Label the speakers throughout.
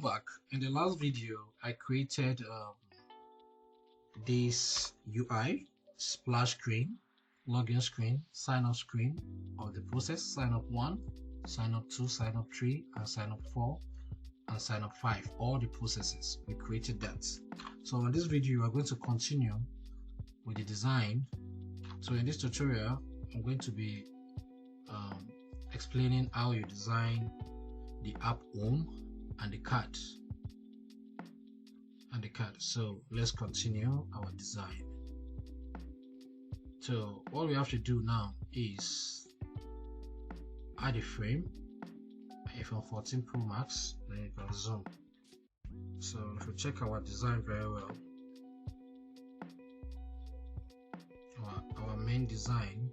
Speaker 1: back. In the last video, I created this UI, splash screen, login screen, sign up screen of the process, sign up 1, sign up 2, sign up 3, and sign up 4, and sign up 5. All the processes, we created that. So in this video, we're going to continue with the design. So in this tutorial, I'm going to be explaining how you design the app home and the card. So let's continue our design. So what we have to do now is add a frame, iPhone 14 Pro Max, then you can zoom. So if we check our design very well, our main design,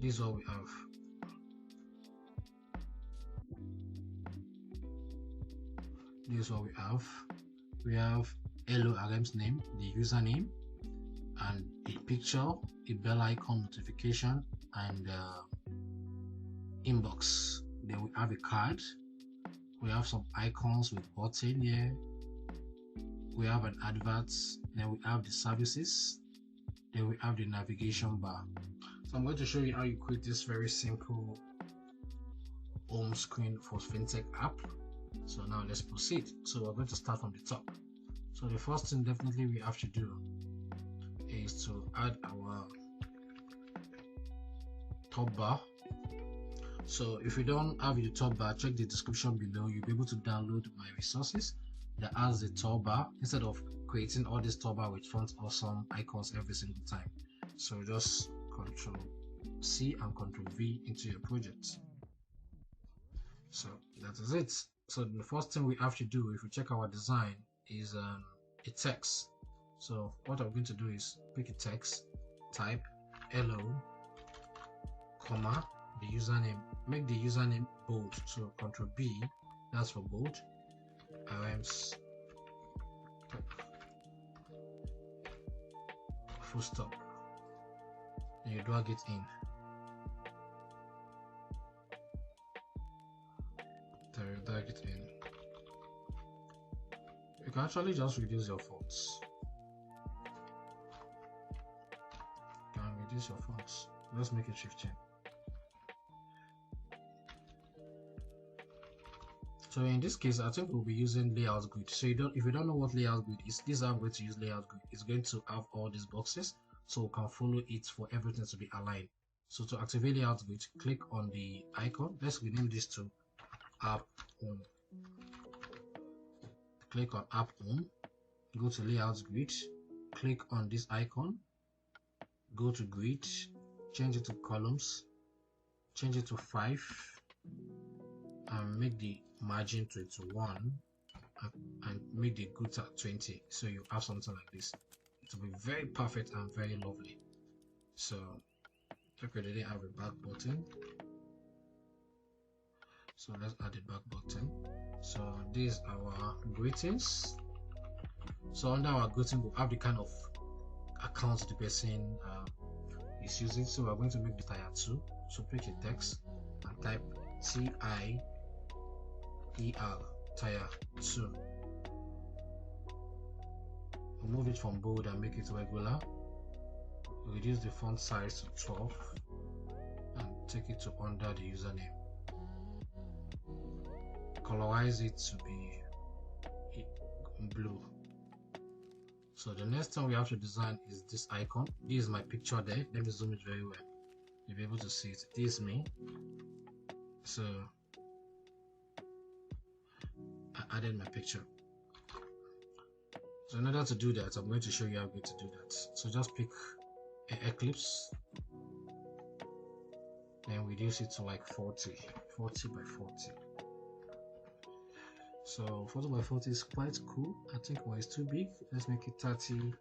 Speaker 1: this is what we have. This is what we have. We have hello RM's name, the username, and a picture, a bell icon notification, and inbox. Then we have a card. We have some icons with button here. We have an advert. Then we have the services. Then we have the navigation bar. So I'm going to show you how you create this very simple home screen for Fintech app. So now let's proceed. So we're going to start from the top. So the first thing definitely we have to do is to add our top bar. So if you don't have the top bar, check the description below. You'll be able to download my resources that has the top bar instead of creating all this top bar with font awesome icons every single time. So just Control C and Control V into your project. So that is it. So the first thing we have to do, if we check our design, is a text. So what I'm going to do is pick a text, type hello, comma, the username. Make the username bold. So Control B, that's for bold. RM's full stop. And you drag it in. There, you drag it in. You can actually just reduce your fonts. You can reduce your fonts. Let's make it 15. So in this case, I think we'll be using layout grid. So if you don't know what layout grid is, this is how I'm going to use layout grid. It's going to have all these boxes, so we can follow it for everything to be aligned. So to activate layout grid, click on the icon. Let's rename this to app home. Click on app home, go to layout grid, click on this icon, go to grid, change it to columns, change it to 5, and make the margin 21 and make the width at 20. So you have something like this. It will be very perfect and very lovely. So look, we didn't have a back button, so let's add a back button. So these are our greetings. So under our greeting, we'll have the kind of account the person is using. So we're going to make the tier 2. So pick a text and type TIER, tier 2. We'll move it from bold and make it regular. We'll reduce the font size to 12 and take it to under the username. Colorize it to be blue. So the next thing we have to design is this icon. This is my picture there. Let me zoom it very well. You'll be able to see it. This is me. So I added my picture. So in order to do that, I'm going to show you how I'm going to do that. So just pick an eclipse, then reduce it to like 40 by 40. So 40 by 40 is quite cool. I think it's too big. Let's make it 30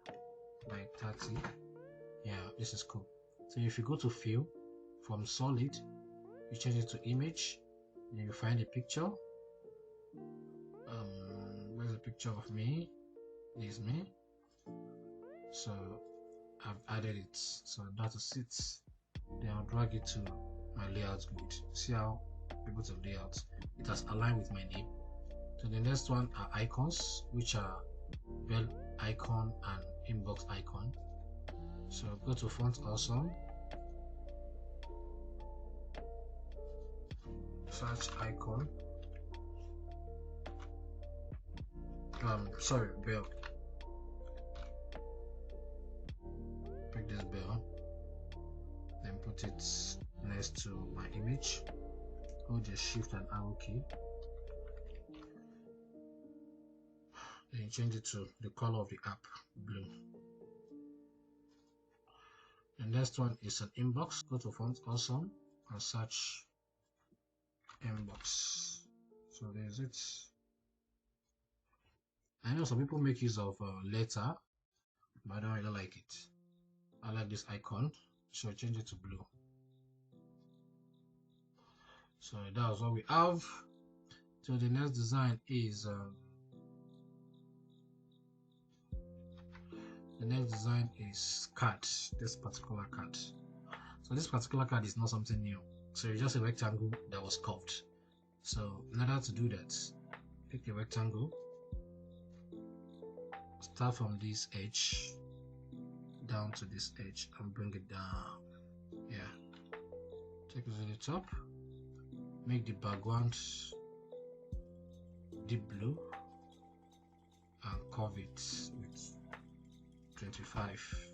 Speaker 1: by 30. Yeah, this is cool. So if you go to fill, from solid, you change it to image, then you find a picture. Where's the picture of me? This is me. So I've added it. So that is it. Then I'll drag it to my layout grid. See how able to layout. It has aligned with my name. So the next one are icons, which are bell icon and inbox icon. So go to font awesome, search icon, sorry, bell, pick this bell, then put it next to my image, hold the shift and arrow key, then change it to the color of the app, blue. The next one is an inbox. Go to font awesome and search inbox. So there's it. I know some people make use of letter, but I don't really like it. I like this icon, so change it to blue. So that's what we have. So the next design is card. This particular card. So this particular card is not something new. So it's just a rectangle that was curved. So in order to do that, pick a rectangle, start from this edge down to this edge and bring it down. Yeah, take it to the top, make the background deep blue and curve it with 25.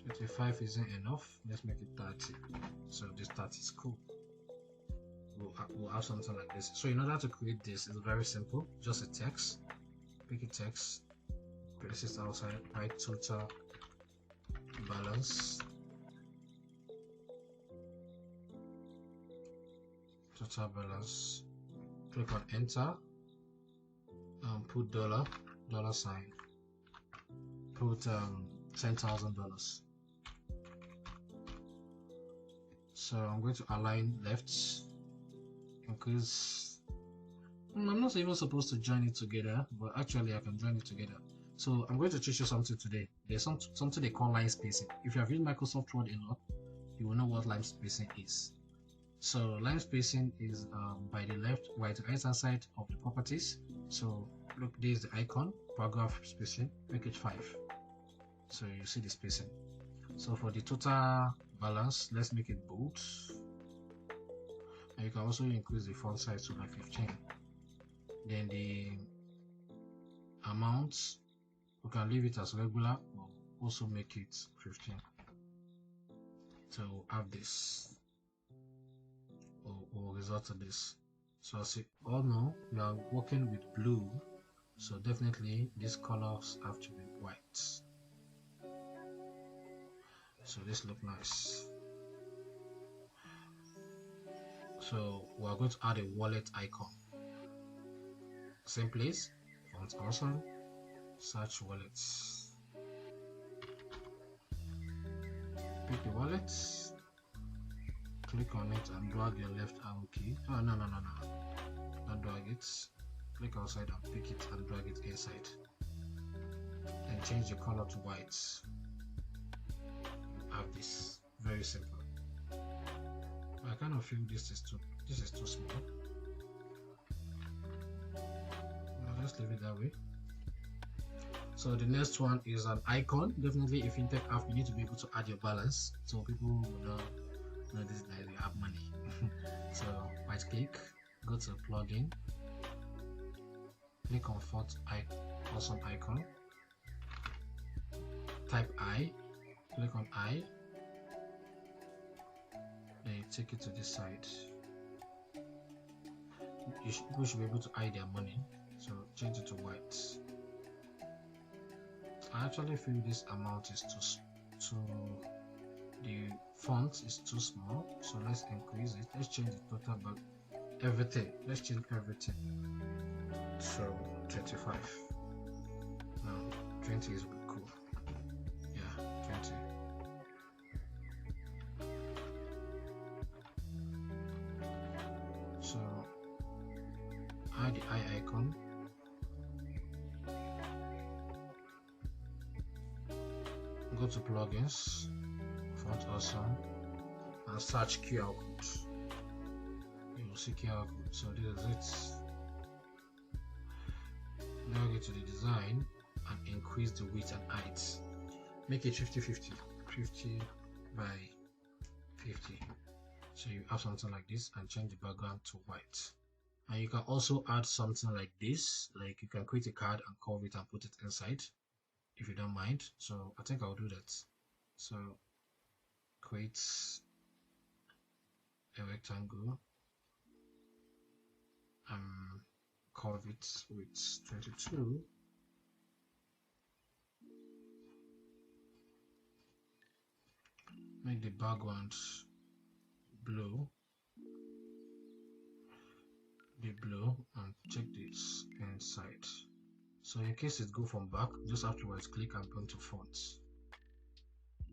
Speaker 1: 25 isn't enough, let's make it 30. So this 30 is cool. We'll have something like this. So in order to create this, it's very simple. Just a text, pick a text, place it outside, write total balance, click on enter and put dollar sign, put $10,000. So I'm going to align left, increase. I'm not even supposed to join it together, but actually I can join it together. So I'm going to teach you something today. There's something they call line spacing. If you have used Microsoft Word a lot, you will know what line spacing is. So line spacing is by the right hand side of the properties. So look, there's the icon, paragraph spacing, make it 5. So you see the spacing. So for the total balance, let's make it bold. And you can also increase the font size to like 15. Then the amount, you can leave it as regular or also make it 15. So we'll have this or result of this. So as you all know, we are working with blue, so definitely these colors have to be white. So this look nice. So we are going to add a wallet icon. Same place, font awesome, search wallets, pick the wallet, click on it and drag your left arrow key. Oh, no, don't drag it, click outside and pick it and drag it inside, and change the color to white. Have this, very simple. I kind of feel this is too small. Just leave it that way. So the next one is an icon. Definitely a fintech app, you need to be able to add your balance so people will know this that you have money. So right click, go to plugin, click on font awesome icon, type I, click on I, then you take it to this side. People should be able to hide their money, so change it to white. I actually feel this amount is the font is too small, so let's increase it. Let's change the total, but everything, let's change everything. So 25. Now 20 is cool. Yeah, 20. So add the eye icon, go to plugins, font awesome, and search QR code. You will see QR code. So this is it. Now go to the design and increase the width and height. Make it 50-50, 50 by 50. So you have something like this and change the background to white. And you can also add something like this, like you can create a card and curve it and put it inside if you don't mind. So I think I'll do that. So create a rectangle, curve it with 22. Make the background blue, and check this inside. So in case it go from back, just afterwards click and go to fonts.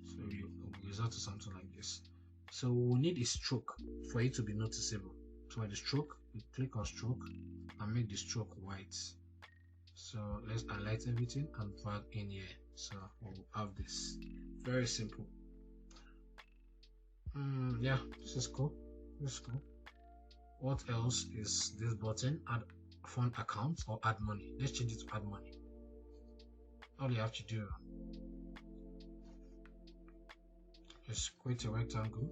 Speaker 1: So you result to something like this. So we need a stroke for it to be noticeable. So at the stroke, you click on stroke and make the stroke white. So let's highlight everything and drag in here. So we'll have this. Very simple. Yeah, this is cool. What else is this button? Add fund account or add money. Let's change it to add money. All you have to do is create a rectangle,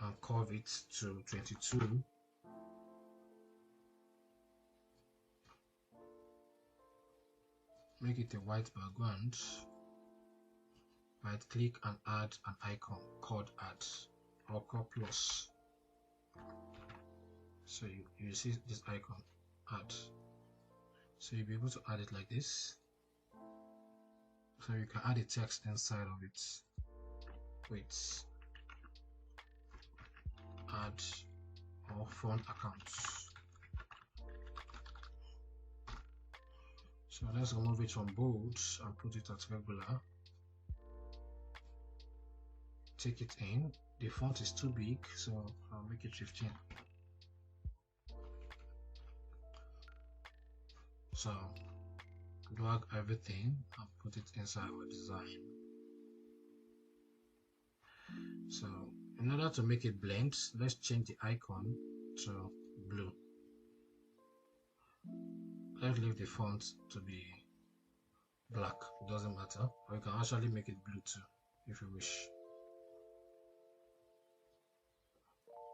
Speaker 1: and curve it to 22. Make it a white background. Right click and add an icon called add or called plus. So you see this icon add. So you'll be able to add it like this. So you can add a text inside of it. Wait. Add or fund accounts. So let's remove it from bold and put it at regular. Take it in. The font is too big, so I'll make it 15. So drag everything and put it inside our design. So in order to make it blend, let's change the icon to blue. Let's leave the font to be black, it doesn't matter, or you can actually make it blue too if you wish.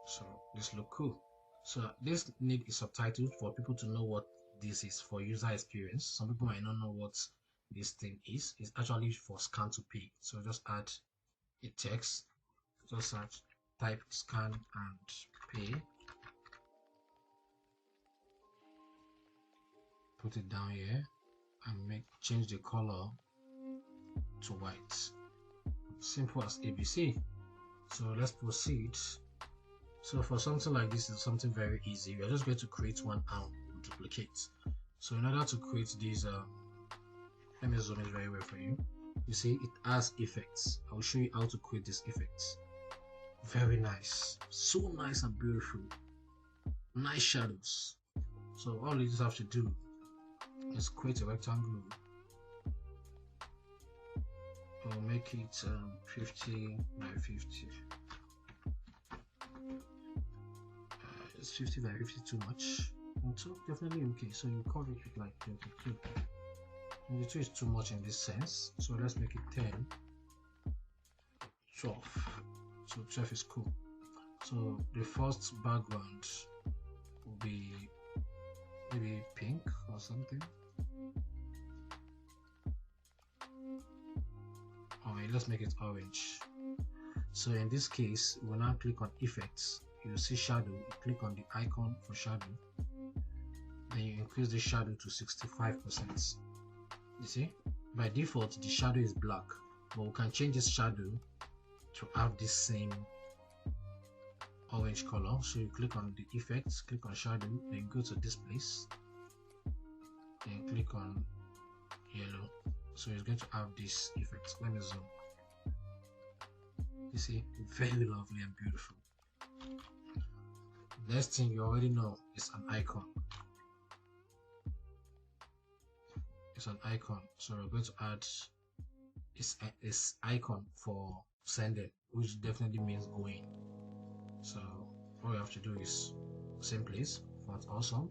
Speaker 1: So this look cool. So this need a subtitle for people to know what this is for user experience. Some people might not know what this thing is. It's actually for scan to pay. So just add a text, just type scan and pay, put it down here and change the color to white. Simple as ABC. So let's proceed. So for something like this, it's something very easy. We are just going to create one arm and duplicate. So in order to create these, let me zoom it very well for you. You see it has effects. I will show you how to create these effects. Very nice, so nice and beautiful. Nice shadows. So all you just have to do is create a rectangle. We'll make it 50 by 50. It's 50 by 50 too much. So definitely okay. So you call it like 22. 22 is too much in this sense. So let's make it 10, 12. So 12 is cool. So the first background will be maybe pink or something. Alright, let's make it orange. So in this case, we'll now click on effects. You'll see shadow. You click on the icon for shadow. Then you increase the shadow to 65%. You see, by default the shadow is black, but we can change this shadow to have this same orange color. So you click on the effects, click on shadow, then go to this place, then click on yellow. So it's going to have this effect. Let me zoom. You see, very lovely and beautiful. Next thing you already know is an icon. It's an icon. So we're going to add this icon for sending, which definitely means going. So all you have to do is same place, font awesome,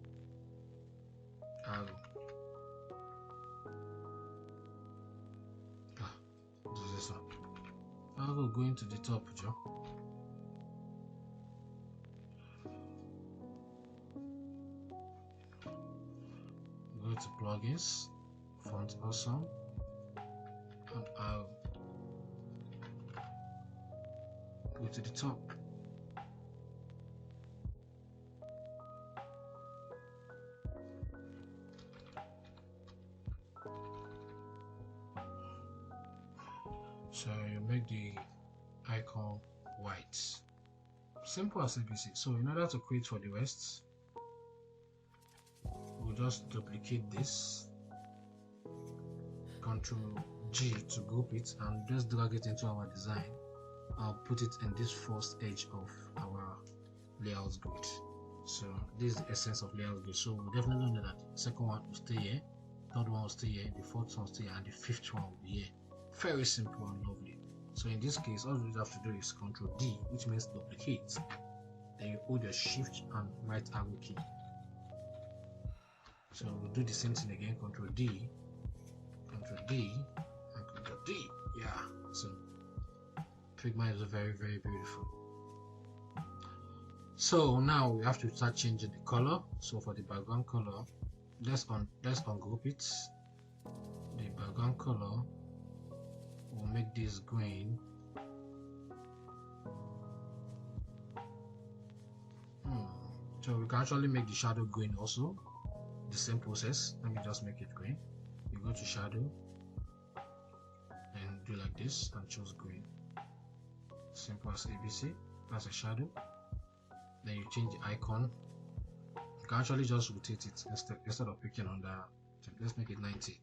Speaker 1: this is one. I will go into the top, Joe. Go to plugins, font awesome, and I'll go to the top. So you make the icon white. Simple as ABC. So in order to create for the rest, we'll just duplicate this, Ctrl G to group it, and just drag it into our design. I'll put it in this first edge of our layout grid. So this is the essence of layout grid. So we'll definitely know that the second one will stay here, third one will stay here, the fourth one will stay here, and the fifth one will be here. Very simple and lovely. So in this case, all you have to do is Ctrl D, which means duplicate. Then you hold your Shift and right arrow key. So we'll do the same thing again, Ctrl D, and Ctrl D. Yeah, so Figma is very, very beautiful. So now we have to start changing the color. So for the background color, let's ungroup it. The background color, we'll make this green. So we can actually make the shadow green also. The same process. Let me just make it green. You go to shadow and do like this and choose green. Simple as ABC. That's a shadow. Then you change the icon. You can actually just rotate it instead of picking on the. Let's make it 90.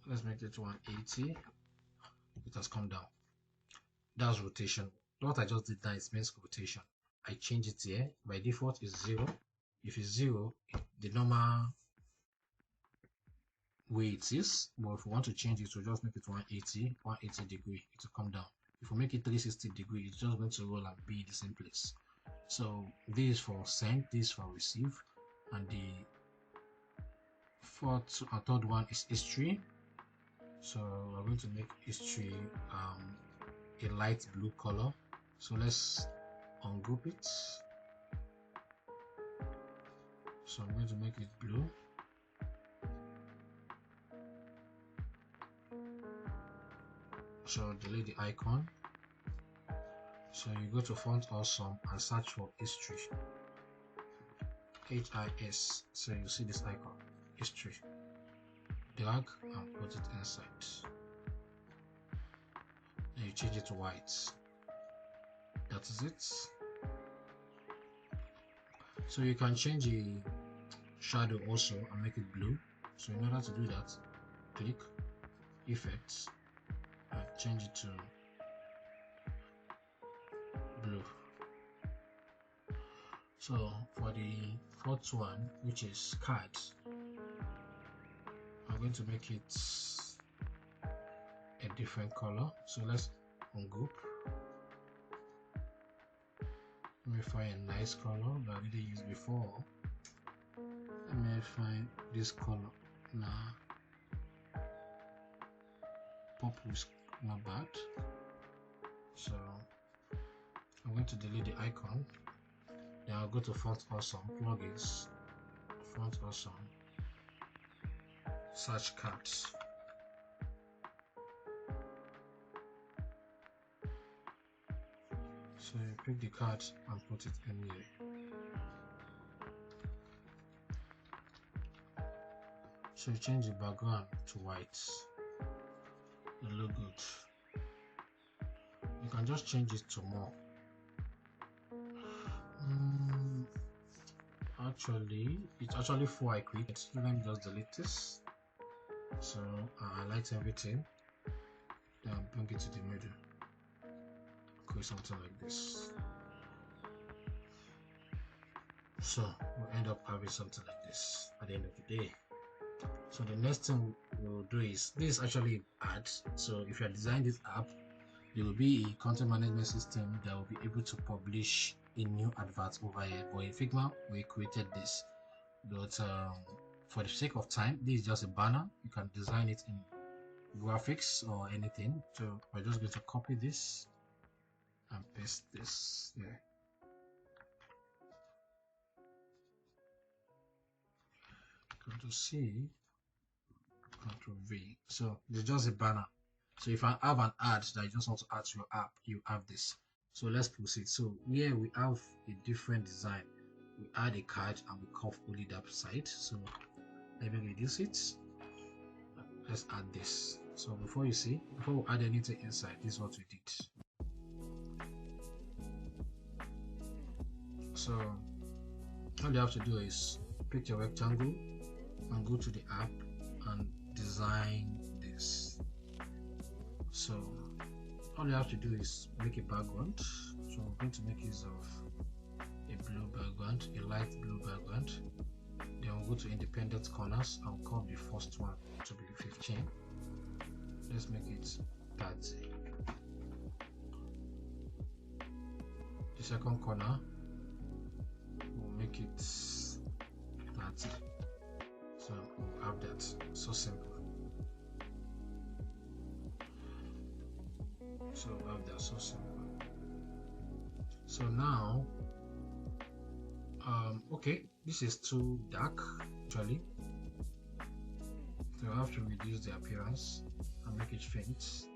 Speaker 1: Let's make it 180. It has come down. That's rotation. What I just did now is means rotation. I change it here. By default is 0. If it's 0, the normal way it is. But if we want to change it, we'll just make it 180 degree. It will come down. If we make it 360 degree, it's just going to roll and be in the same place. So this is for send, this is for receive, and the third one is history. So we're going to make history a light blue color. So let's ungroup it. So I'm going to make it blue. So delete the icon. So you go to font awesome and search for history. HIS. So you see this icon, history. Drag and put it inside. Then you change it to white. That is it. So you can change the shadow also and make it blue. So in order to do that, click effects and change it to blue. So for the fourth one, which is cards, I'm going to make it a different color. So let's ungroup. Let me find a nice color that I didn't use before. Let me find this color now. Purple is not bad. So I'm going to delete the icon. Then I'll go to font awesome, plugins, font awesome, search cards. So you pick the card and put it in here. So you change the background to white. It looks good. You can just change it to more. Actually, it's actually 4 I create. So let me just delete this. So I highlight everything. Then bring it to the middle. Create something like this. So we'll end up having something like this at the end of the day. So the next thing we'll do is, this is actually ads. So if you are designing this app, there will be a content management system that will be able to publish a new advert over here, but in Figma we created this. But for the sake of time, this is just a banner. You can design it in graphics or anything. So we're just going to copy this and paste this here. Control C, Control V. So it's just a banner. So if I have an ad that you just want to add to your app, you have this. So let's proceed. So here we have a different design. We add a card and we curve only that side. So let me reduce it. Let's add this. So before we add anything inside, this is what we did. So all you have to do is pick your rectangle and go to the app and design this. So all you have to do is make a background. So I'm going to make use of a blue background, a light blue background. Then we'll go to independent corners. I'll call the first one to be 15. Let's make it 30. The second corner, we'll make it 30. So we'll have that. So simple. So we'll have that. So simple. So now, okay, this is too dark actually. So I have to reduce the appearance and make it faint.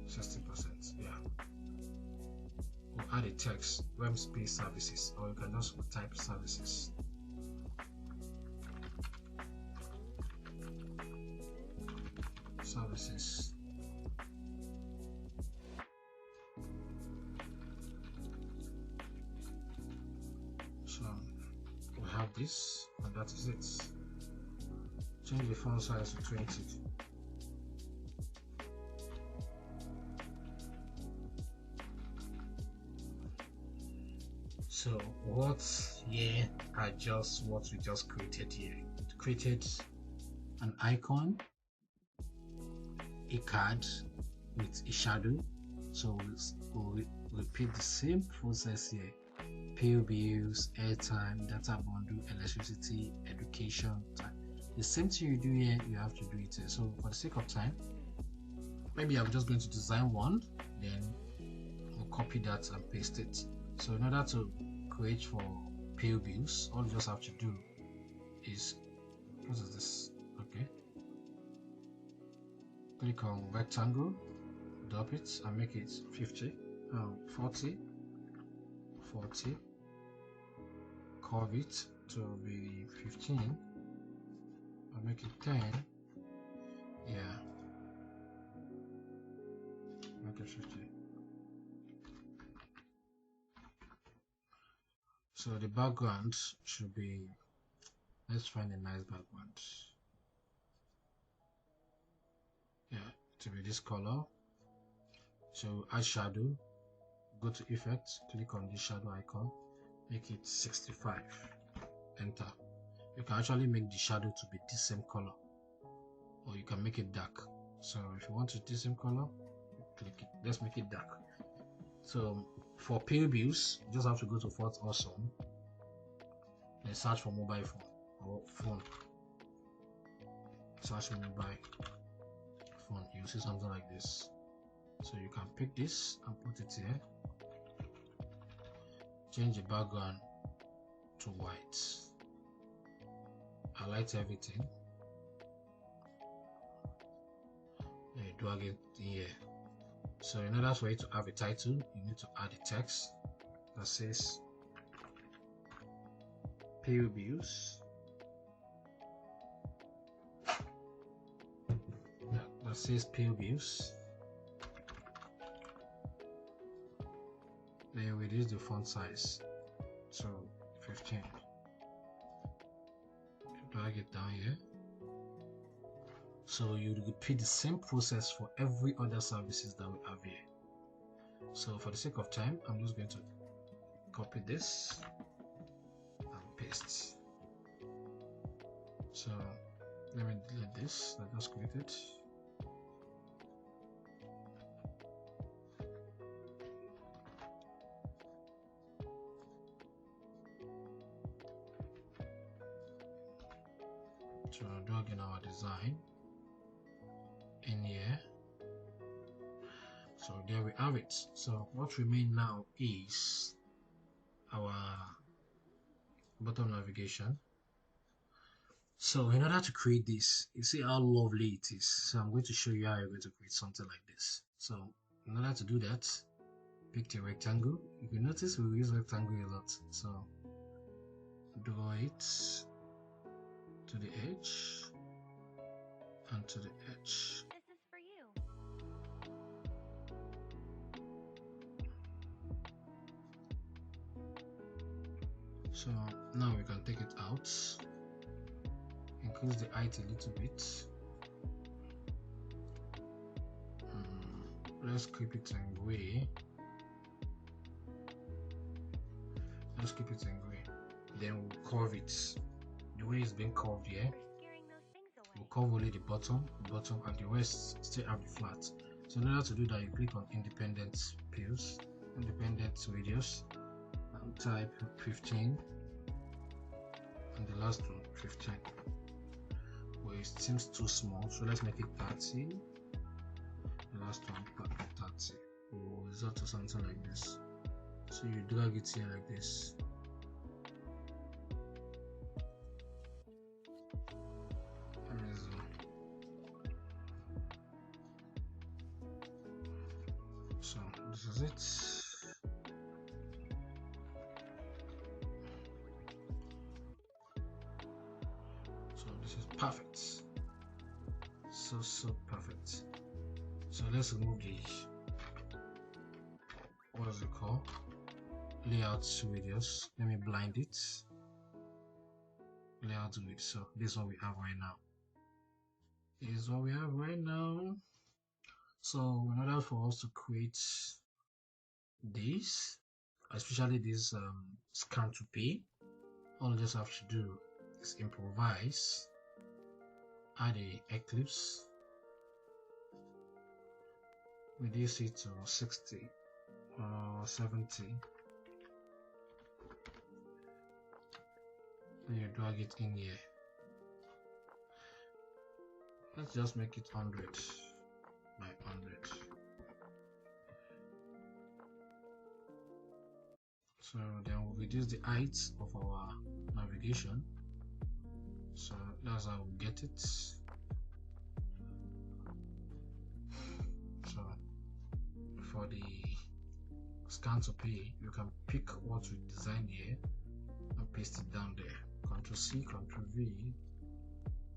Speaker 1: 60%. Yeah. We'll add a text, web space services, or you can just type services. Services. So we have this, and that is it. Change the font size to 20. So what here are just what we just created here. It created an icon, a card with a shadow. So we'll repeat the same process here. Pay bills, airtime, data bundle, electricity, education, time. The same thing you do here, you have to do it here. So for the sake of time, maybe I'm just going to design one, then we'll copy that and paste it. So in order to create for pay bills, all you just have to do is, what is this? Okay. Click on rectangle, drop it and make it 40, 40, curve it to be 15 and make it 10. Yeah, make it 50. So the background should be, let's find a nice background. Yeah, to be this color. So add shadow, go to effects, click on the shadow icon, make it 65, enter. You can actually make the shadow to be the same color, or you can make it dark. So if you want it the same color, click it. Let's make it dark. So for pay bills, you just have to go to Fort Awesome and search for mobile phone or phone. Search for mobile phone. You'll see something like this. So you can pick this and put it here. Change the background to white. Highlight everything. And drag it here. So in order for you to have a title, you need to add a text that says pay bills. Yeah, that says pay bills. Then reduce the font size to 15. Drag it down here. So you repeat the same process for every other services that we have here. So for the sake of time, I'm just going to copy this and paste. So let me delete this that I just created. to drag in our design in here. So there we have it. So what remains now is our bottom navigation. So in order to create this, you see how lovely it is. So I'm going to show you how you're going to create something like this. So in order to do that, pick a rectangle. You can notice we use rectangle a lot. So draw it to the edge and to the edge.
Speaker 2: This is for you.
Speaker 1: So now we can take it out, increase the height a little bit. Let's keep it in gray. Let's keep it in gray. Then we'll curve it. The way it's being curved here, we'll curve only the bottom, and the rest still have the flat. So in order to do that, you click on independent views, independent radius, and type 15, and the last one 15. Well, it seems too small, so let's make it 30. The last one 30. We'll result to something like this. So you drag it here like this. Amazing. So this is it. So this is perfect. So perfect. So let's remove the, what is it called, layout videos. Let me blind it. Layout width. So this is what we have right now. This is what we have right now. So in order for us to create this, especially this scan to pay, all you just have to do is improvise, add a eclipse, reduce it to 60 or 70, then you drag it in here. Let's just make it 100 by 100. So then we'll reduce the height of our navigation. So that's how we get it. So for the scan to pay, you can pick what we designed here and paste it down there. Ctrl C, Ctrl V,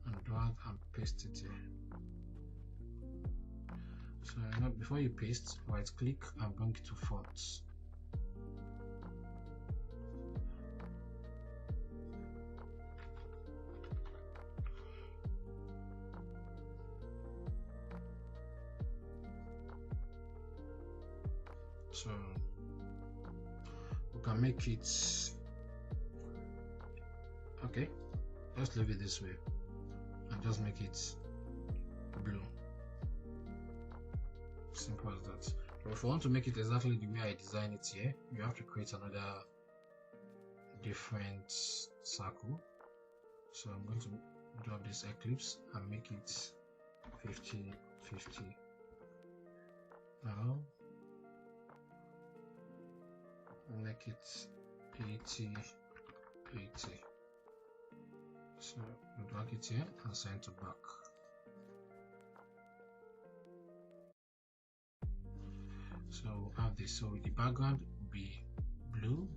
Speaker 1: and drag and paste it here. So now before you paste, right click and bring it to fonts. So we can make it, okay, let's leave it this way and just make it blue. Simple as that. But if you want to make it exactly the way I designed it here, you have to create another different circle. So I'm going to drop this eclipse and make it 50 50. Now make it 80 80. So drag it here and send to back. So we'll have this. So the background will be blue,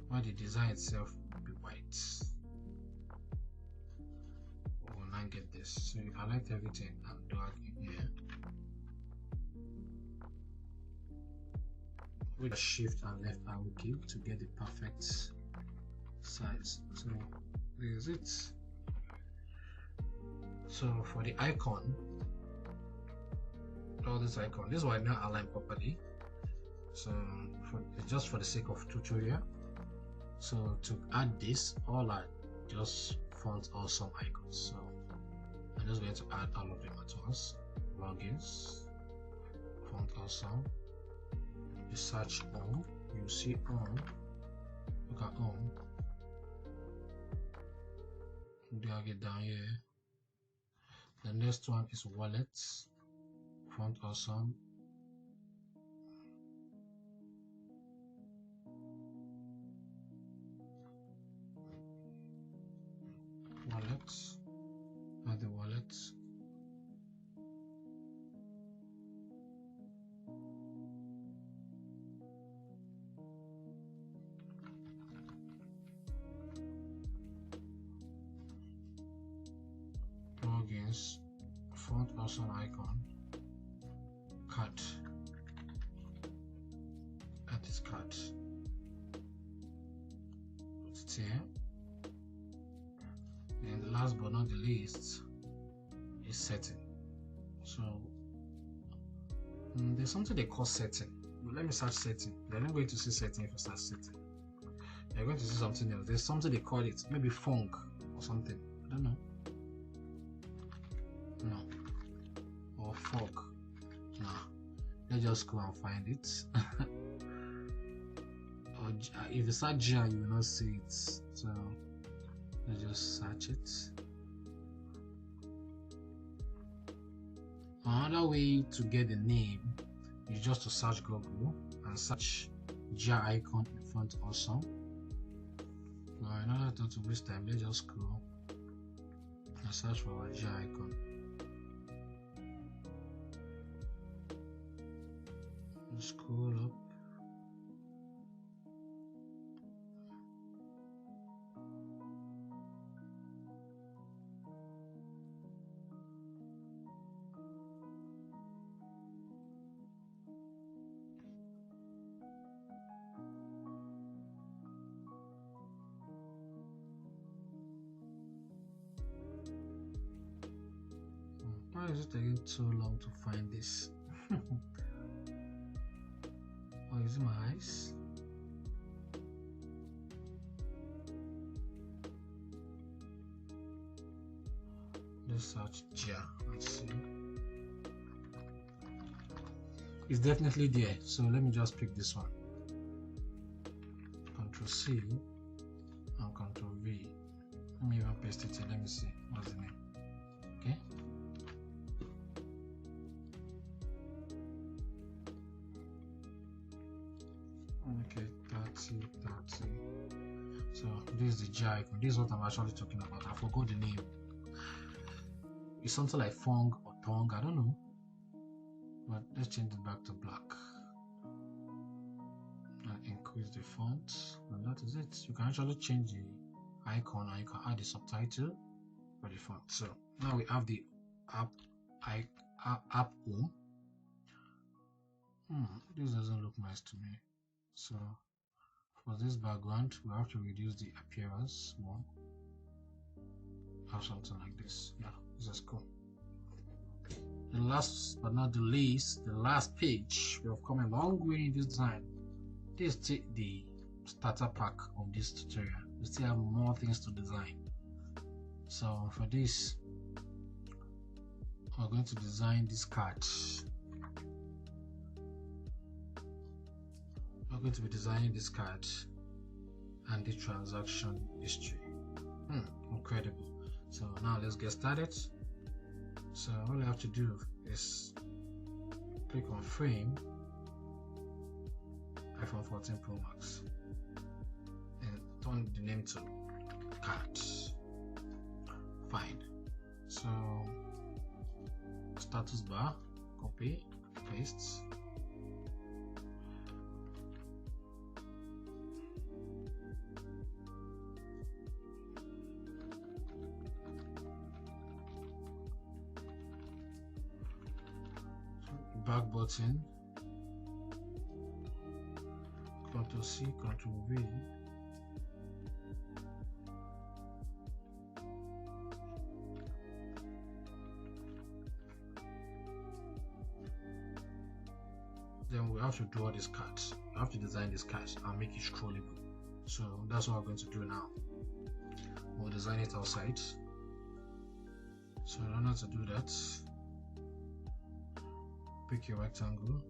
Speaker 1: while the design itself will be white. We will now get this. So you highlight everything and drag in here. With a shift and left arrow key to get the perfect size. So this is it. So for the icon, all this icon, this one not aligned properly. So just for the sake of tutorial. So to add this, all are just font awesome icons. So I'm just going to add all of them at once. Logins, font awesome. You search on, you see on, look at on, drag it down here. The next one is wallet, font awesome. Wallet, add the wallet. Plugins, font awesome icon, cut, add this cut, put it here. And last but not the least is setting. So there's something they call setting. Let me search setting. You're not going to see setting if you start setting. You're going to see something else. There's something they call it, maybe funk or something. I don't know. No. Or fog. Nah. Let's just go and find it. Or if you search GI, you will not see it. So let's just search it. Another way to get the name is just to search Google and search GI icon in front awesome. In order not to waste time, let's just scroll and search for our GI icon. Scroll up. Why is it taking so long to find this? Oh, is it my eyes? Let's search GIA. Let's see. It's definitely there. So let me just pick this one. Ctrl C and Ctrl V. Let me even paste it here. Let me see. What's the name? Okay. Okay, 30. So this is the GIA icon. This is what I'm actually talking about. I forgot the name. It's something like Fong or Tong, I don't know. But let's change it back to black. And increase the font. And that is it. You can actually change the icon and you can add the subtitle for the font. So now we have the app home. This doesn't look nice to me. So for this background, we have to reduce the appearance more. Have something like this. Yeah, this is cool. And last but not the least, the last page, we have come a long way in this design. This is the starter pack of this tutorial. We still have more things to design. So for this, we're going to design this card. We're going to be designing this card and the transaction history. Incredible. So now let's get started. So all you have to do is click on frame iPhone 14 Pro Max and turn the name to card. Fine. So status bar, copy, paste. Back button, Ctrl C, Ctrl V. Then we have to draw this card. We have to design this card and make it scrollable. So that's what we're going to do now. We'll design it outside. So in order to do that, pick your rectangle.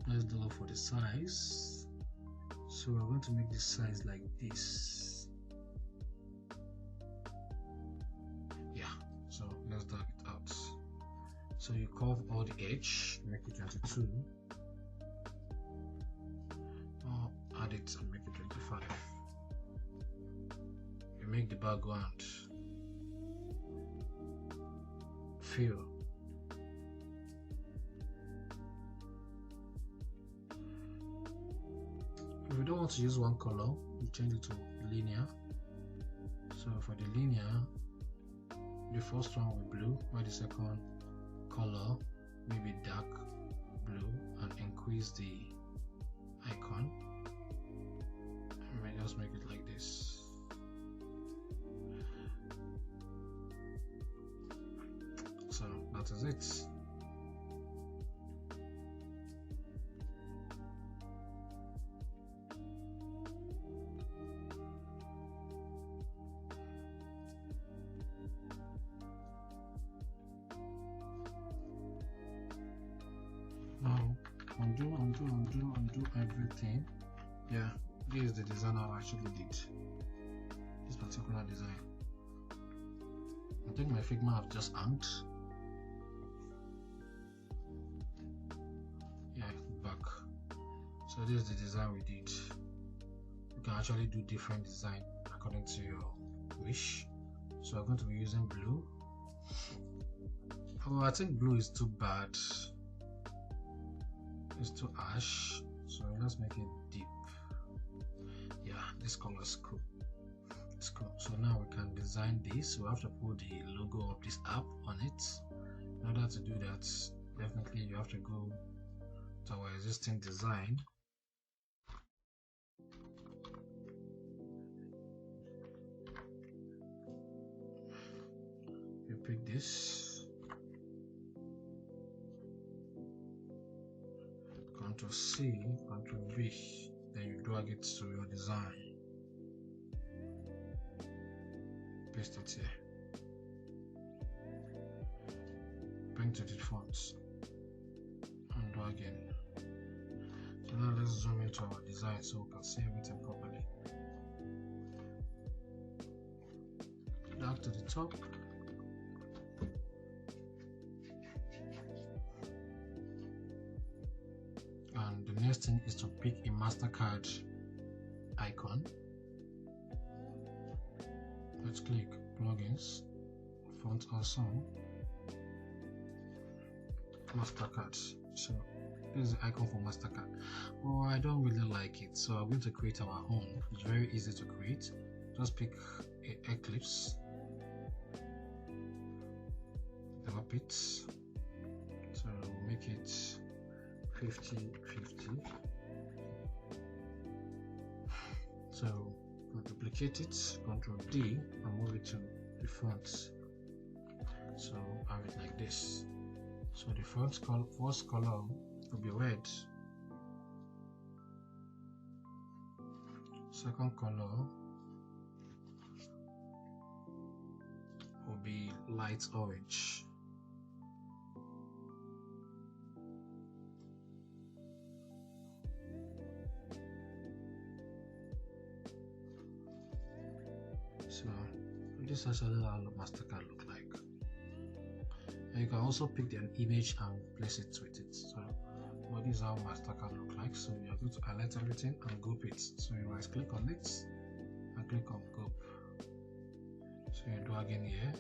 Speaker 1: Let's do it for the size. So we're going to make this size like this. So you curve all the edge, make it 22, or add it and make it 25. You make the background fill. If you don't want to use one color, you change it to linear. So for the linear, the first one will be blue, while the second color maybe dark blue, and increase the icon. I may just make it like this. So that is it. Now undo everything. Yeah, this is the design I actually did. This particular design. I think my Figma have just hanged. Yeah, back. So this is the design we did. You can actually do different design according to your wish. So I'm going to be using blue. Oh, I think blue is too bad. It's too ash, so let's make it deep. Yeah, this color is cool. It's cool. So now we can design this. We have to put the logo of this app on it. In order to do that, definitely you have to go to our existing design. You pick this. Ctrl C, Ctrl V, then you drag it to your design. Paste it here. Bring to the fonts and drag in. So now let's zoom into our design so we can see everything properly. Drag to the top. And the next thing is to pick a MasterCard icon. Let's click plugins, font awesome, MasterCard. So this is the icon for MasterCard. Oh, I don't really like it, so I'm going to create our own. It's very easy to create. Just pick an Eclipse, develop it. So make it 50/50. So we'll duplicate it, Ctrl D, and move it to the front. So have it like this. So the first column will be red. Second color will be light orange. So this is actually how MasterCard look like. And you can also pick an image and place it with it. So this is how MasterCard look like. So you are going to highlight everything and group it. So you right click on it and click on group. So you drag in here.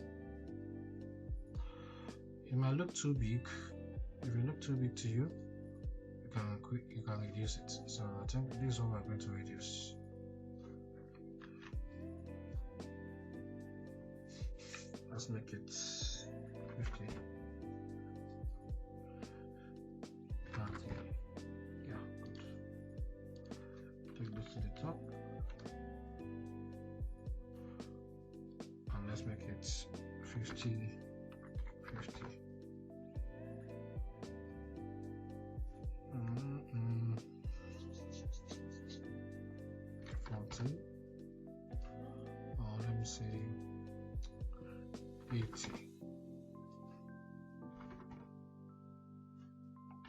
Speaker 1: It might look too big. If it look too big to you, you can reduce it. So I think this is what we're going to reduce. Let's make it 50. Yeah, good. Take this to the top. And let's make it 50. 40. Or let me say 80,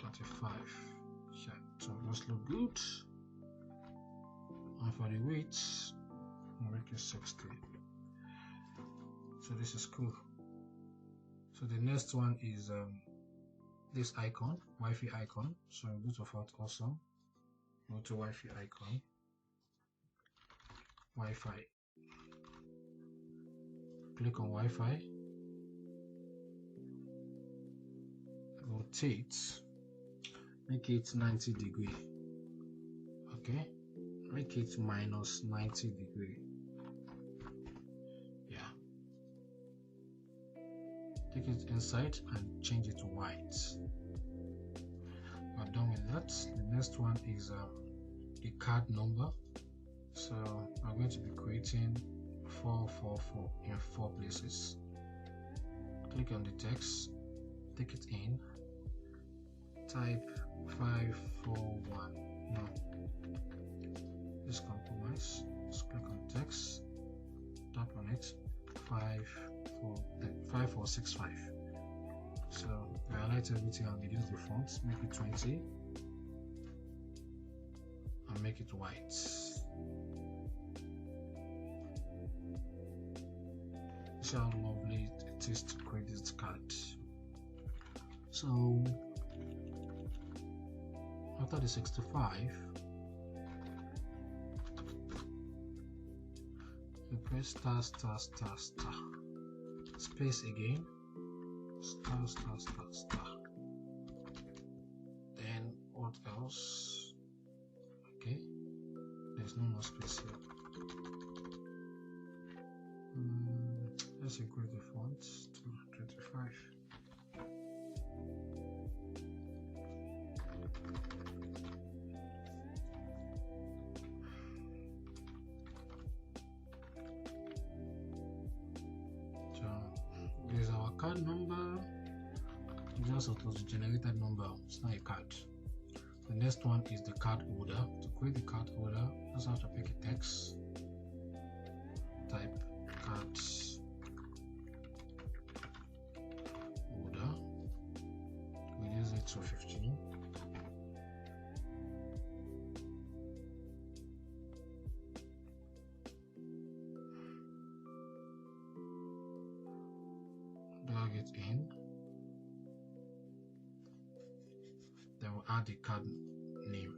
Speaker 1: 35. Yeah, so must look good. And for the weight, we'll make it 60. So this is cool. So the next one is this icon, Wi-Fi icon. So go to Font also, go to Wi-Fi icon, Wi-Fi. Click on Wi-Fi. Rotate. Make it 90 degree. Okay. Make it minus 90 degree. Yeah. Take it inside and change it to white. We're done with that. The next one is the card number. So I'm going to be creating 444 in 4 places. Click on the text, take it in, type 541. No, let's compromise. Let's click on text, tap on it, 5465. So I highlight everything and reduce the font, make it 20 and make it white. See how lovely it is to create this card. So after the 65, you press star star star star, space again, star star star star. Then what else? Okay, there's no more space here. Let's increase the font to 25. So this is our card number. Just auto-generated number. It's not a card. The next one is the card holder. To create the card holder, just have to pick a text. Type cards order, reduce it to 15. Drag it in. Then we'll add the card name.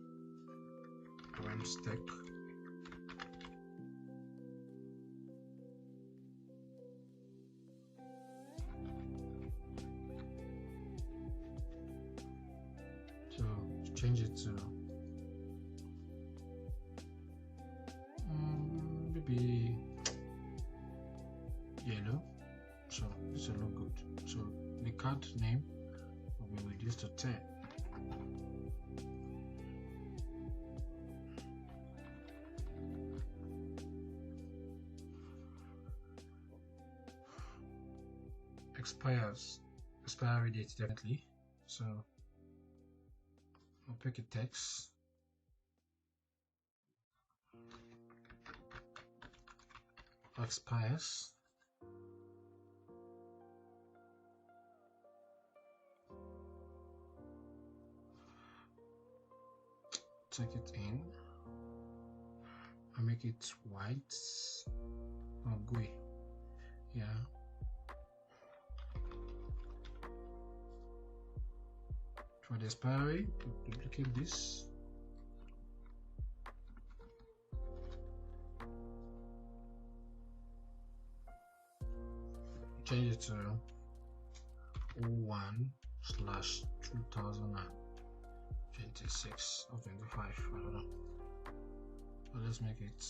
Speaker 1: Stack. So change it to maybe yellow. So this will look good. So the card name will be reduced to 10. Expiry date definitely. So I'll pick a text. Expires. Take it in and make it white or gray. Yeah. For the expiry, duplicate this. Change it to 01/2026 or 25. I don't know. But let's make it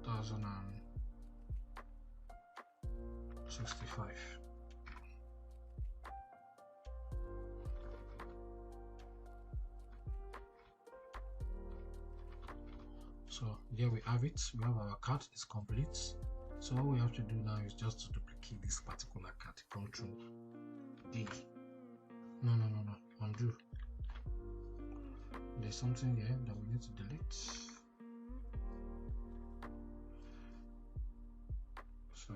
Speaker 1: 2065. So here we have it. We have our card is complete. So all we have to do now is just to duplicate this particular card. Control D. No. Undo. There's something here that we need to delete. So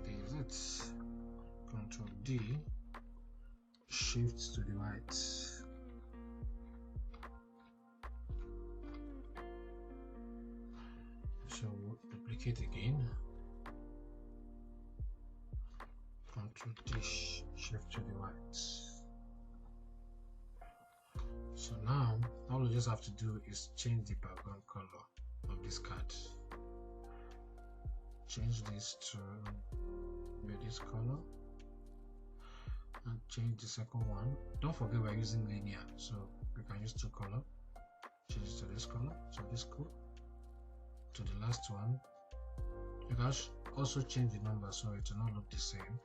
Speaker 1: this is it. Control D. Shift to the right. So duplicate again. Ctrl D, shift to the right. So now all we just have to do is change the background color of this card. Change this to this color and change the second one. Don't forget we're using linear, so we can use two color. Change it to this color, so this color. To the last one, you can also change the number so it will not look the same.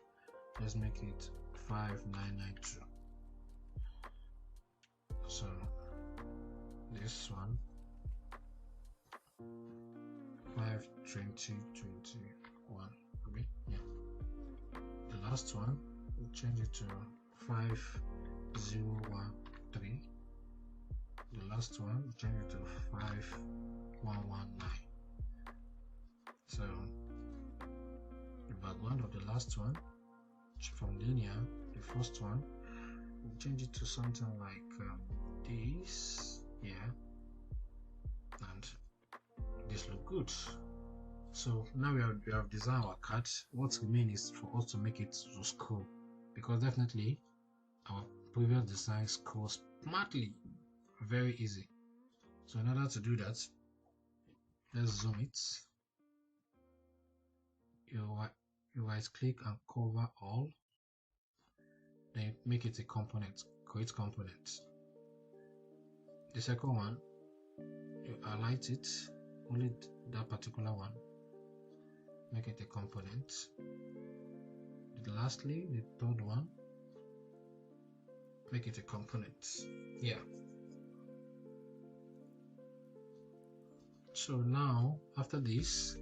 Speaker 1: Let's make it 5992. So this one 52021. Okay, yeah. The last one we'll change it to 5013. The last one we'll change it to 5119. So the background of the last one from linear, the first one, we'll change it to something like this, yeah, and this look good. So now we have designed our card. What remains is for us to make it to scroll, because definitely our previous design scrolls smartly, very easy. So in order to do that, let's zoom it. You right click and cover all, then make it a component, create component. The second one, you highlight it, only that particular one, make it a component. Lastly, the third one, make it a component. Yeah. So now after this,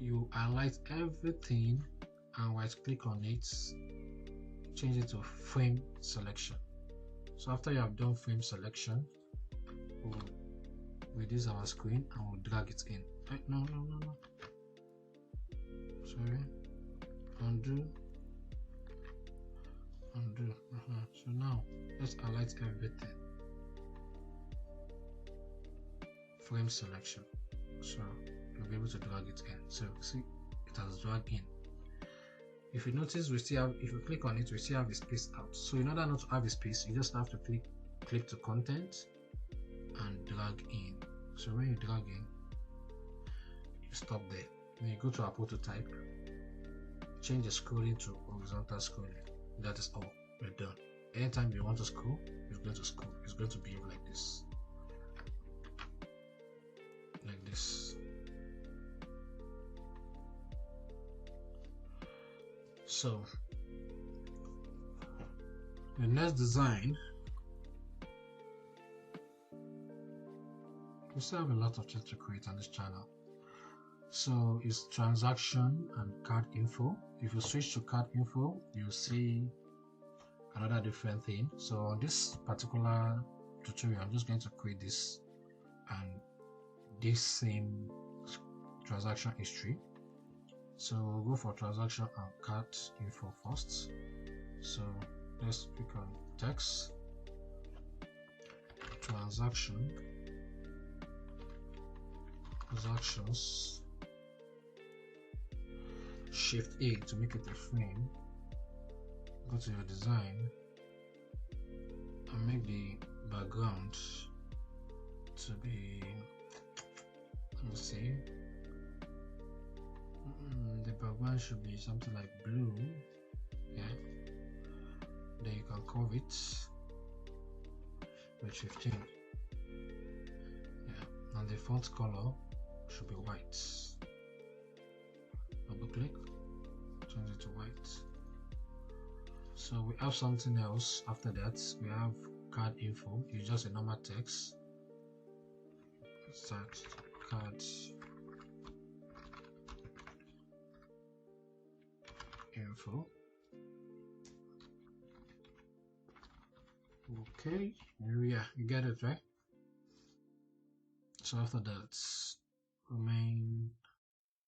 Speaker 1: you highlight everything and right click on it, change it to frame selection. So after you have done frame selection, we'll reduce our screen and we'll drag it in. No. Sorry. Undo. So now let's highlight everything. Frame selection. So you'll be able to drag it in. So see, it has dragged in. If you notice, we still have, if you click on it, we still have a space out. So in order not to have a space, you just have to click to content and drag in. So when you drag in, you stop there. Then you go to our prototype, change the scrolling to horizontal scrolling. That is all. We're done. Anytime you want to scroll, it's going to scroll. It's going to behave like this. Like this. So the next design, we still have a lot of things to create on this channel. So it's transaction and card info. If you switch to card info, you'll see another different thing. So on this particular tutorial, I'm just going to create this and this same transaction history. So we'll go for transaction and card info first. So let's click on text, transactions, Shift A to make it a frame. Go to your design and make the background to be, let me see, the background should be something like blue. Yeah, then you can curve it with 15. Yeah, and the font color should be white. Double click, change it to white. So we have something else after that. We have card info. It's just a normal text. Text card info. Okay, yeah, you get it, right? So after that, remain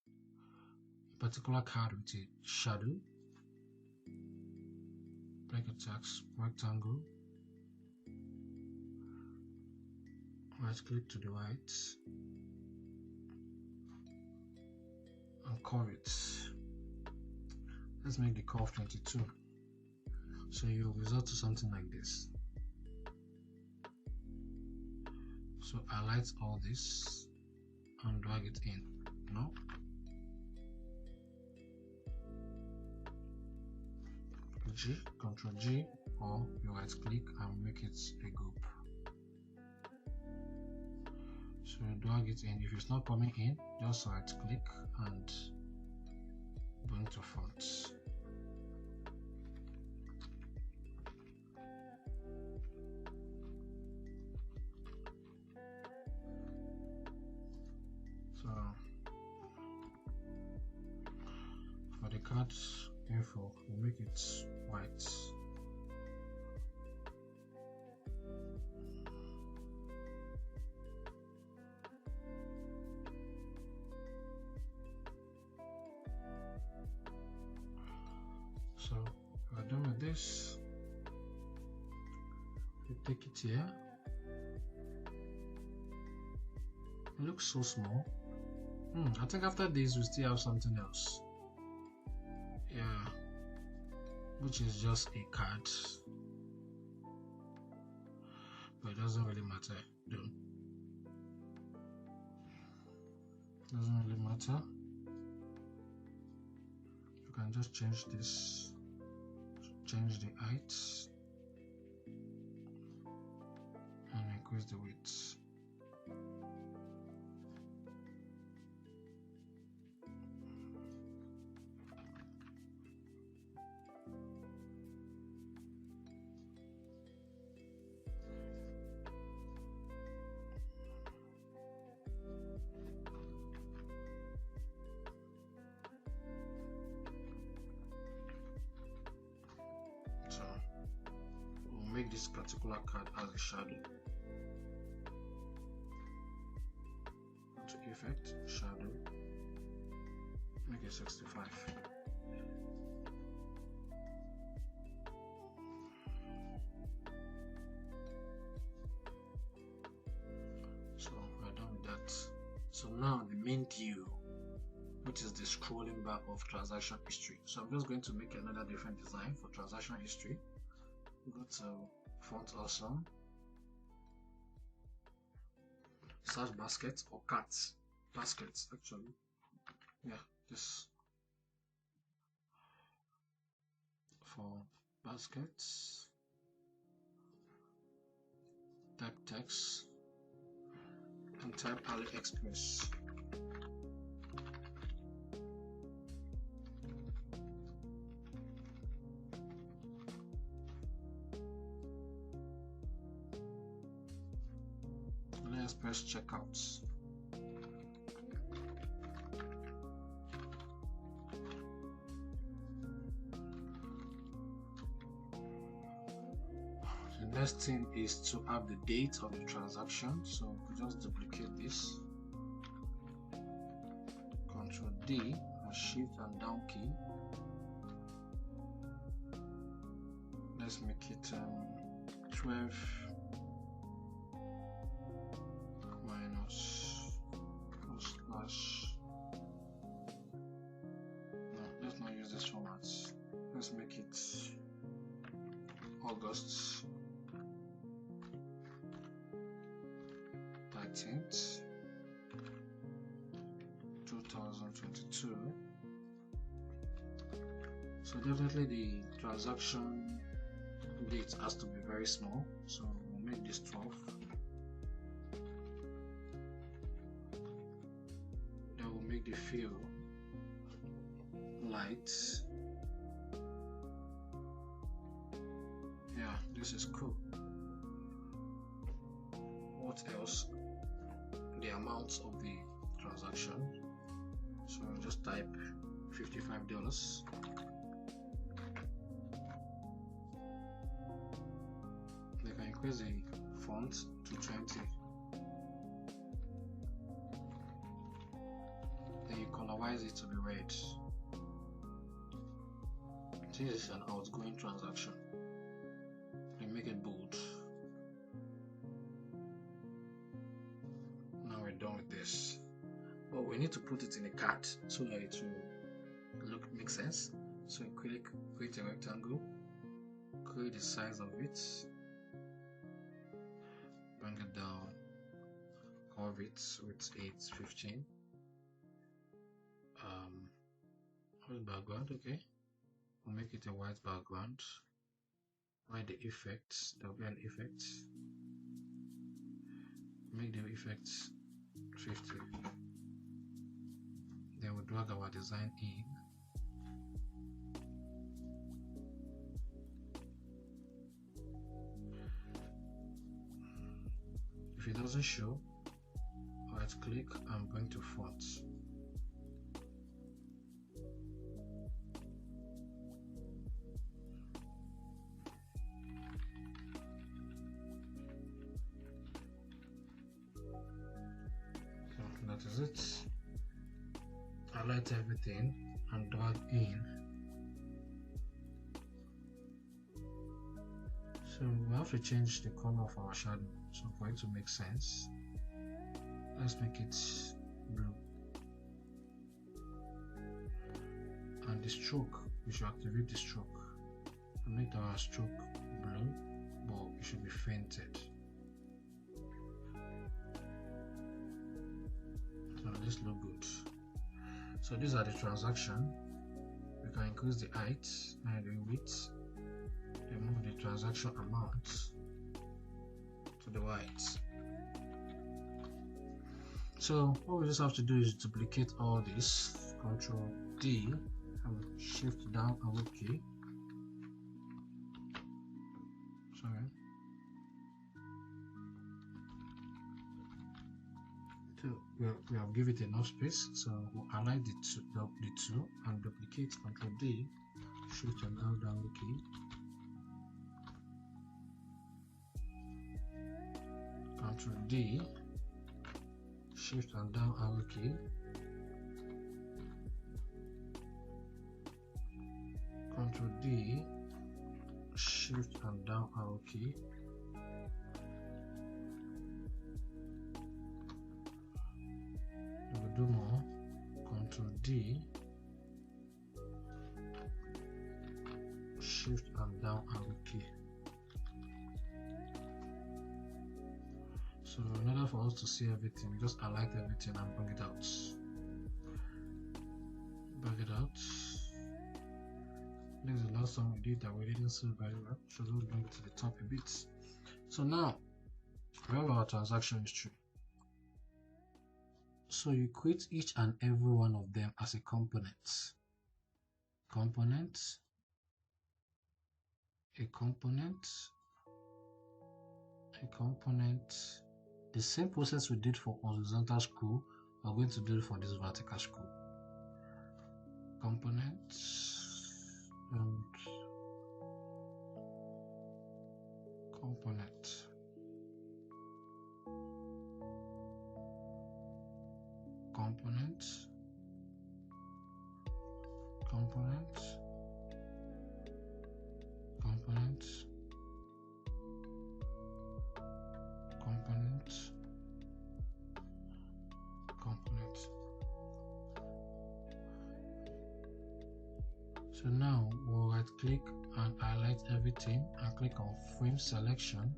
Speaker 1: a particular card with a shadow. Break a text rectangle. Right click to the right and curve it. Let's make the curve 22. So you'll result to something like this. So highlight all this and drag it in. No. G, Control G, or you right click and make it a group. So drag it in. If it's not coming in, just right click and bring to front. So for the card info, we'll make it white. So we're done with this. We take it here. It looks so small. I think after this we still have something else. Yeah, which is just a card, but it doesn't really matter. Doesn't really matter. You can just change this, change the height and increase the width. So we'll make this particular card as a shadow. Go to effect, shadow, make it 65. So we're done with that. So now the main view, which is the scrolling bar of transaction history. So I'm just going to make another different design for transaction history. Go to font awesome, search baskets or carts, baskets actually. Yeah, just for baskets, type text and type AliExpress. Let's press checkouts. The next thing is to have the date of the transaction. So we just duplicate this. Control D and Shift and down key. Let's make it 12 minus slash. No, let's not use this format. Let's make it August 13th, 2022. So definitely the transaction date has to be very small, so we'll make this 12. Then we'll make the fill light. Yeah, this is cool. What else? The amount of the transaction. So just type $55. They can increase the font to 20. Then you colorize it to be red. This is an outgoing transaction. Then make it bold. Now we're done with this. But we need to put it in a cart so that it will make sense. So click create a rectangle, create the size of it, bring it down, curve it with 815. White background, okay. We'll make it a white background. Write the effects, there'll be an effect. Make the effect 50. Then we'll drag our design in. If it doesn't show, right click and bring to font. So that is it. Highlight everything and drag in. So we have to change the color of our shadow, so for it to make sense, let's make it blue. And the stroke, we should activate the stroke and make our stroke blue, but it should be fainted. So this look good. So these are the transactions. We can increase the height and the width. Remove the transaction amount to the right. So what we just have to do is duplicate all this. Control D and shift down arrow key. Sorry. So we have given it enough space. So we'll align the two and duplicate. Control D, shift and down arrow key. Control D, shift and down arrow key. Control D, shift and down arrow key. We will do more. Control D, shift and down arrow key. So in order for us to see everything, just highlight everything and bring it out. Bring it out. This is the last one we did that we didn't see very well. So we'll bring it to the top a bit. So now we have our transaction history. So you create each and every one of them as a component. Component, a component, a component. The same process we did for horizontal scroll, we're going to do it for this vertical scroll. Component and component. Component, component, component, component, component. So now we'll right click and highlight everything and click on frame selection.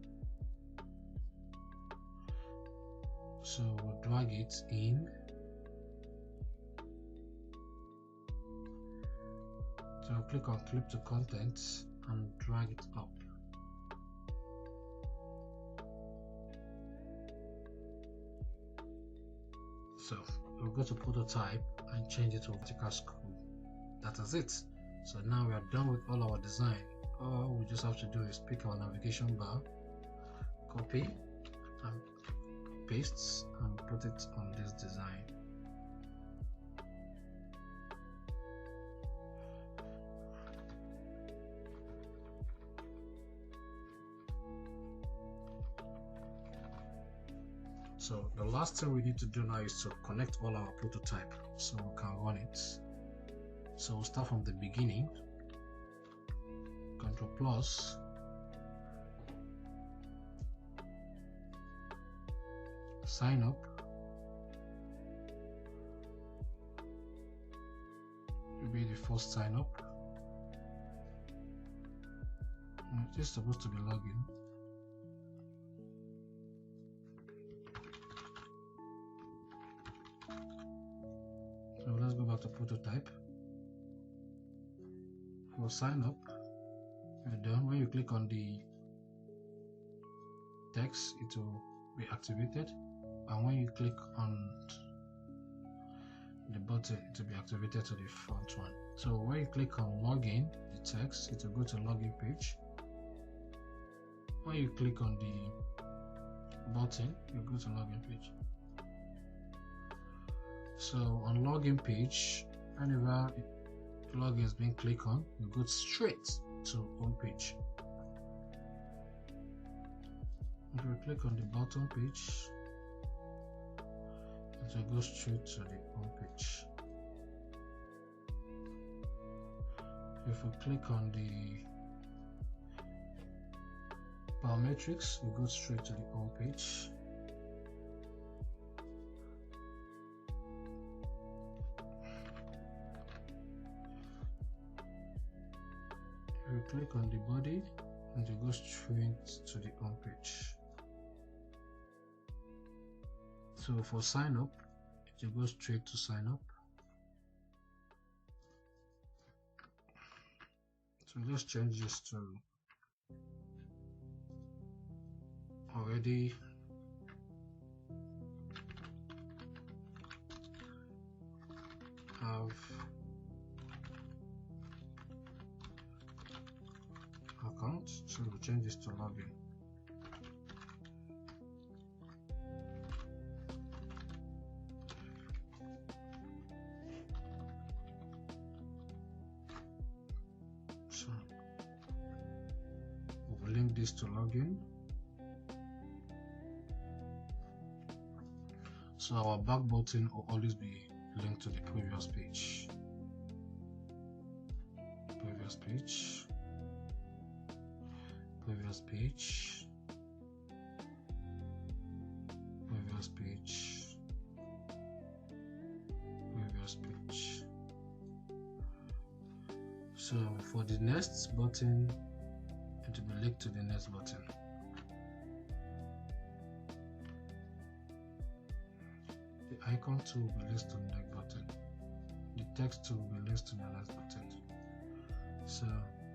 Speaker 1: So we'll drag it in. So click on clip to contents and drag it up. So we'll go to prototype and change it to vertical scroll. That is it. So now we are done with all our design. All we just have to do is pick our navigation bar, copy and paste and put it on this design. So the last thing we need to do now is to connect all our prototype so we can run it. So we'll start from the beginning. Control plus, sign up, will be the first sign up. this is supposed to be login. So let's go back to prototype. For sign up, you're done. When you click on the text, it will be activated, and when you click on the button, it will be activated to the front one. So when you click on login, the text, it will go to login page. When you click on the button, you go to login page. So on login page, whenever login is being clicked on, you go straight to home page. If you click on the bottom page, it will go straight to the home page. If you click on the biometrics, you go straight to the home page. If you click on the body, and you go straight to the home page. So for sign up, it will go straight to sign up. So let's change this to already have account. So we'll change this to login. So we'll link this to login. So our back button will always be linked to the previous page. Previous page. Previous page. Previous page. Previous page. So for the next button, it will be linked to the next button. The icon too will be linked to the next button. The text too will be linked to the next button. So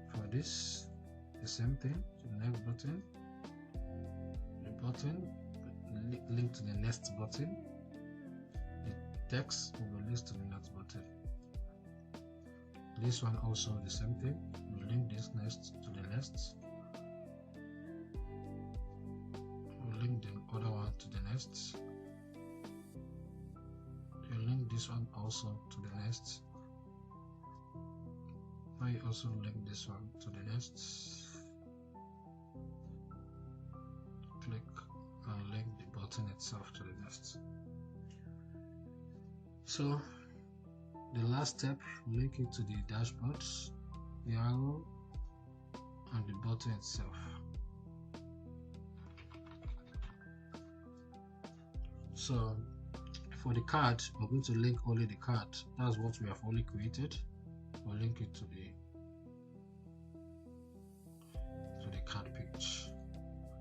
Speaker 1: for this, the same thing to the next button. The button linked to the next button. The text will be linked to the next button. This one also the same thing. We link this next to the next. We link the other one to the next. You link this one also to the next. I also link this one to the next. Click and link the button itself to the next. So the last step, link it to the dashboard, the arrow, and the button itself. So for the card, we're going to link only the card. That's what we have only created. We'll link it to the card page.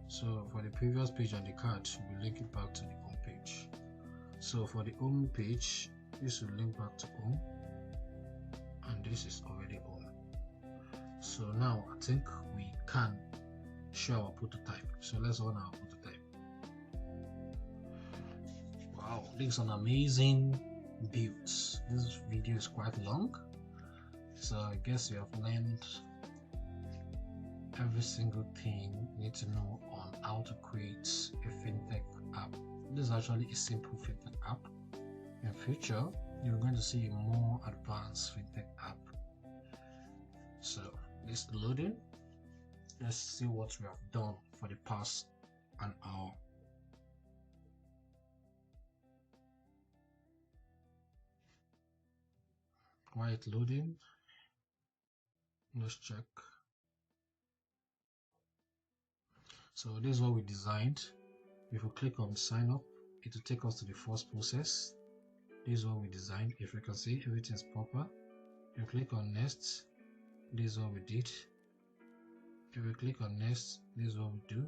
Speaker 1: So for the previous page on the card, we'll link it back to the home page. So for the home page, this will link back to home, and this is already home. So now I think we can show our prototype. So let's run our prototype. Wow, this is an amazing build. This video is quite long, so I guess you have learned every single thing you need to know on how to create a fintech app. This is actually a simple fintech app. In future, you're going to see a more advanced fintech app. So this loading, let's see what we have done for the past an hour. While it's loading, let's check. So this is what we designed. If we click on sign up, it will take us to the first process. This is what we designed. If you can see, everything is proper. You click on next. This is what we did. If we click on next, this is what we do.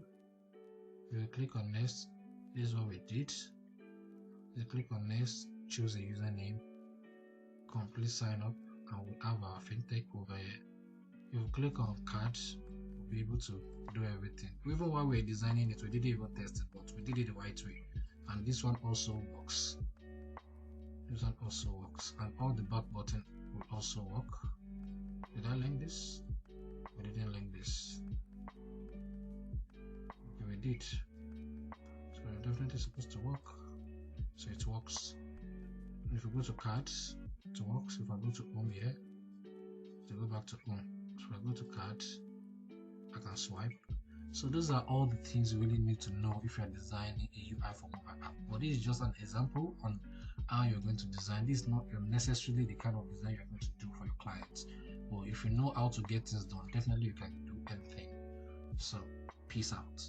Speaker 1: If we click on next, this is what we did. If we click on next, choose a username, complete sign up, and we have our fintech over here. If you click on cards, we'll be able to do everything. Even while we were designing it, we didn't even test it, but we did it the right way. And this one also works. This one also works, and all the back button will also work. Did I link this? We didn't link this. Okay, we did. So it's definitely supposed to work. So it works. If we go to cards, it works. If I go to home here, to go back to home. So if I go to cards, I can swipe. So those are all the things you really need to know if you're designing a UI for mobile app. But this is just an example on how you're going to design. This is not necessarily the kind of design you're going to do for your clients. But if you know how to get things done, definitely you can do anything. So peace out.